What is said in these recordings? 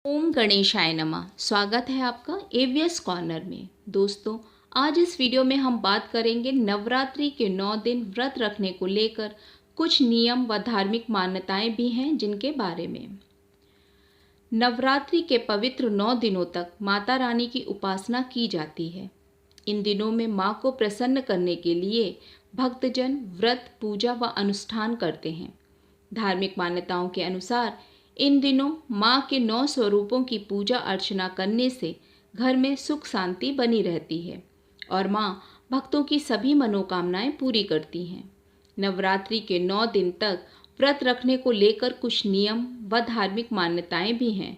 ओम गणेशाय नमः। स्वागत है आपका एवीएस कॉर्नर में। दोस्तों, आज इस वीडियो में हम बात करेंगे नवरात्रि के 9 दिन व्रत रखने को लेकर कुछ नियम व धार्मिक मान्यताएं भी हैं जिनके बारे में। नवरात्रि के पवित्र 9 दिनों तक माता रानी की उपासना की जाती है। इन दिनों में माँ को प्रसन्न करने के लिए भक्तजन व्रत, पूजा व अनुष्ठान करते हैं। धार्मिक मान्यताओं के अनुसार इन दिनों माँ के 9 स्वरूपों की पूजा अर्चना करने से घर में सुख शांति बनी रहती है और माँ भक्तों की सभी मनोकामनाएं पूरी करती हैं। नवरात्रि के 9 दिन तक व्रत रखने को लेकर कुछ नियम व धार्मिक मान्यताएं भी हैं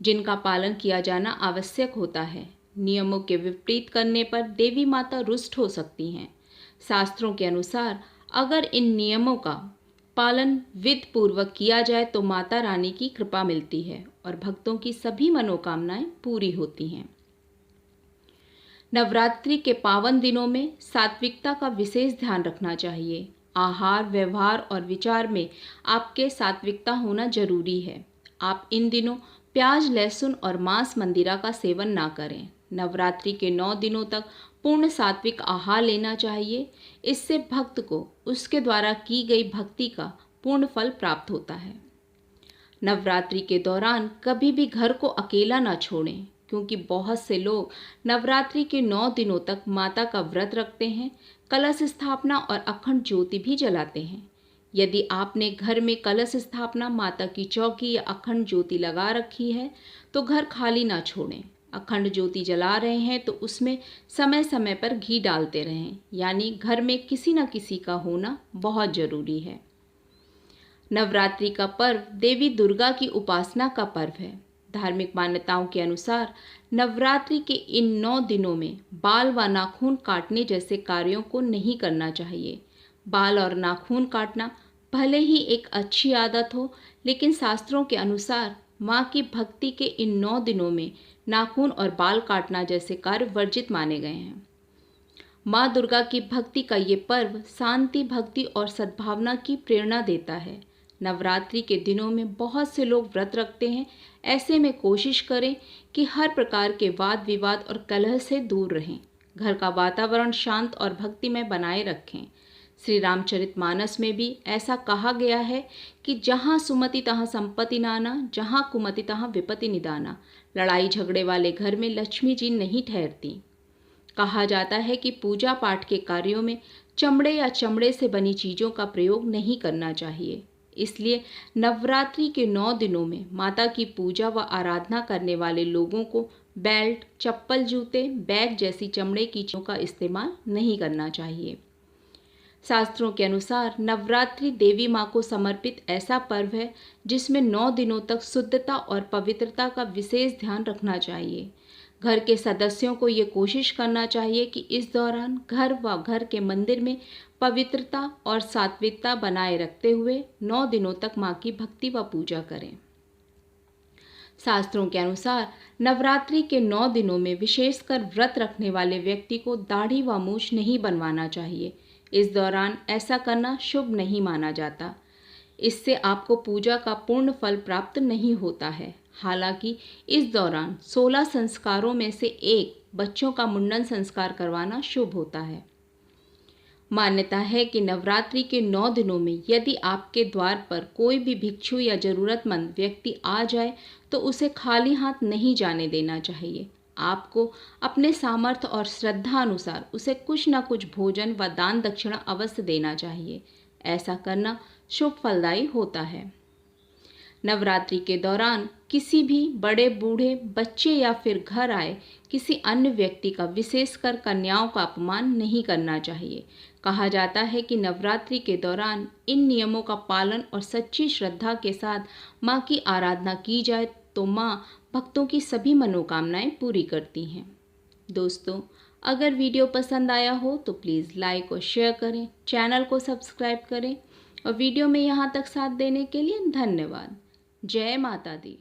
जिनका पालन किया जाना आवश्यक होता है। नियमों के विपरीत करने पर देवी माता रुष्ट हो सकती हैं। शास्त्रों के अनुसार अगर इन नियमों का पालन विधि पूर्वक किया जाए तो माता रानी की कृपा मिलती है और भक्तों की सभी मनोकामनाएं पूरी होती हैं। नवरात्रि के पावन दिनों में सात्विकता का विशेष ध्यान रखना चाहिए। आहार, व्यवहार और विचार में आपके सात्विकता होना जरूरी है। आप इन दिनों प्याज, लहसुन और मांस मंदिरा का सेवन ना करें। नवरात्रि के 9 दिनों तक पूर्ण सात्विक आहार लेना चाहिए। इससे भक्त को उसके द्वारा की गई भक्ति का पूर्ण फल प्राप्त होता है। नवरात्रि के दौरान कभी भी घर को अकेला ना छोड़ें, क्योंकि बहुत से लोग नवरात्रि के 9 दिनों तक माता का व्रत रखते हैं, कलश स्थापना और अखंड ज्योति भी जलाते हैं। यदि आपने घर में कलश स्थापना, माता की चौकी या अखंड ज्योति लगा रखी है तो घर खाली ना छोड़ें। अखंड ज्योति जला रहे हैं तो उसमें समय समय पर घी डालते रहें, यानी घर में किसी न किसी का होना बहुत जरूरी है। नवरात्रि का पर्व देवी दुर्गा की उपासना का पर्व है। धार्मिक मान्यताओं के अनुसार नवरात्रि के इन 9 दिनों में बाल व नाखून काटने जैसे कार्यों को नहीं करना चाहिए। बाल और नाखून काटना भले ही एक अच्छी आदत हो, लेकिन शास्त्रों के अनुसार माँ की भक्ति के इन 9 दिनों में नाखून और बाल काटना जैसे कार्य वर्जित माने गए हैं। माँ दुर्गा की भक्ति का ये पर्व शांति, भक्ति और सद्भावना की प्रेरणा देता है। नवरात्रि के दिनों में बहुत से लोग व्रत रखते हैं। ऐसे में कोशिश करें कि हर प्रकार के वाद विवाद और कलह से दूर रहें। घर का वातावरण शांत और भक्तिमय बनाए रखें। श्री रामचरितमानस में भी ऐसा कहा गया है कि जहाँ सुमति तहाँ संपत्ति नाना, जहाँ कुमति तहाँ विपत्ति निदाना। लड़ाई झगड़े वाले घर में लक्ष्मी जी नहीं ठहरती। कहा जाता है कि पूजा पाठ के कार्यों में चमड़े या चमड़े से बनी चीज़ों का प्रयोग नहीं करना चाहिए। इसलिए नवरात्रि के 9 दिनों में माता की पूजा व आराधना करने वाले लोगों को बेल्ट, चप्पल, जूते, बैग जैसी चमड़े की चीज़ों का इस्तेमाल नहीं करना चाहिए। शास्त्रों के अनुसार नवरात्रि देवी माँ को समर्पित ऐसा पर्व है जिसमें 9 दिनों तक शुद्धता और पवित्रता का विशेष ध्यान रखना चाहिए। घर के सदस्यों को ये कोशिश करना चाहिए कि इस दौरान घर व घर के मंदिर में पवित्रता और सात्विकता बनाए रखते हुए 9 दिनों तक माँ की भक्ति व पूजा करें। शास्त्रों के अनुसार नवरात्रि के 9 दिनों में विशेषकर व्रत रखने वाले व्यक्ति को दाढ़ी व मूछ नहीं बनवाना चाहिए। इस दौरान ऐसा करना शुभ नहीं माना जाता। इससे आपको पूजा का पूर्ण फल प्राप्त नहीं होता है। हालांकि इस दौरान 16 संस्कारों में से एक बच्चों का मुंडन संस्कार करवाना शुभ होता है। मान्यता है कि नवरात्रि के 9 दिनों में यदि आपके द्वार पर कोई भी भिक्षु या जरूरतमंद व्यक्ति आ जाए तो उसे खाली हाथ नहीं जाने देना चाहिए। आपको अपने सामर्थ्य और श्रद्धा अनुसार उसे कुछ न कुछ भोजन व दान दक्षिणा अवश्य देना चाहिए। ऐसा करना शुभ फलदायी होता है। नवरात्रि के दौरान किसी भी बड़े, बूढ़े, बच्चे या फिर घर आए किसी अन्य व्यक्ति का, विशेषकर कन्याओं का अपमान नहीं करना चाहिए। कहा जाता है कि नवरात्रि के दौरान इन नियमों का पालन और सच्ची श्रद्धा के साथ माँ की आराधना की जाए तो माँ भक्तों की सभी मनोकामनाएं पूरी करती हैं। दोस्तों, अगर वीडियो पसंद आया हो तो प्लीज़ लाइक और शेयर करें, चैनल को सब्सक्राइब करें और वीडियो में यहाँ तक साथ देने के लिए धन्यवाद। जय माता दी।